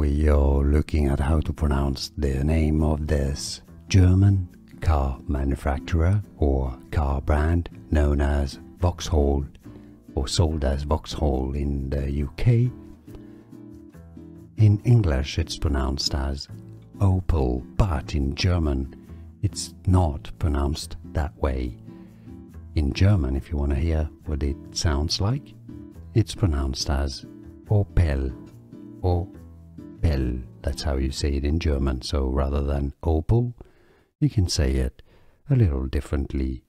We are looking at how to pronounce the name of this German car manufacturer or car brand known as Vauxhall or sold as Vauxhall in the UK. In English it's pronounced as Opel, but in German it's not pronounced that way. In German, if you want to hear what it sounds like, it's pronounced as Opel. Opel, that's how you say it in German. So rather than Opel, you can say it a little differently.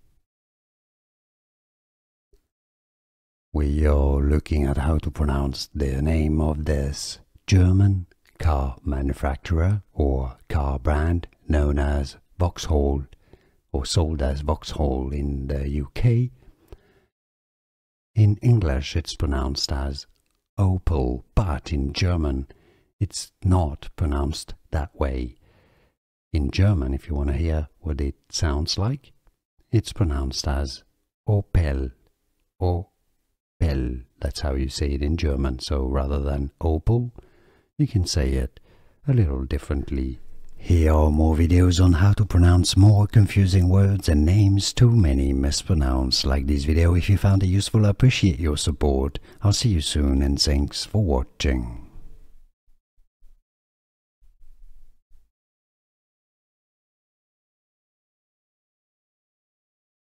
We are looking at how to pronounce the name of this German car manufacturer or car brand known as Vauxhall or sold as Vauxhall in the UK. In English it's pronounced as Opel, but in German it's not pronounced that way. In German, if you want to hear what it sounds like, it's pronounced as Opel. Opel, that's how you say it in German. So rather than Opel, you can say it a little differently. Here are more videos on how to pronounce more confusing words and names too many mispronounced. Like this video if you found it useful. I appreciate your support. I'll see you soon and thanks for watching.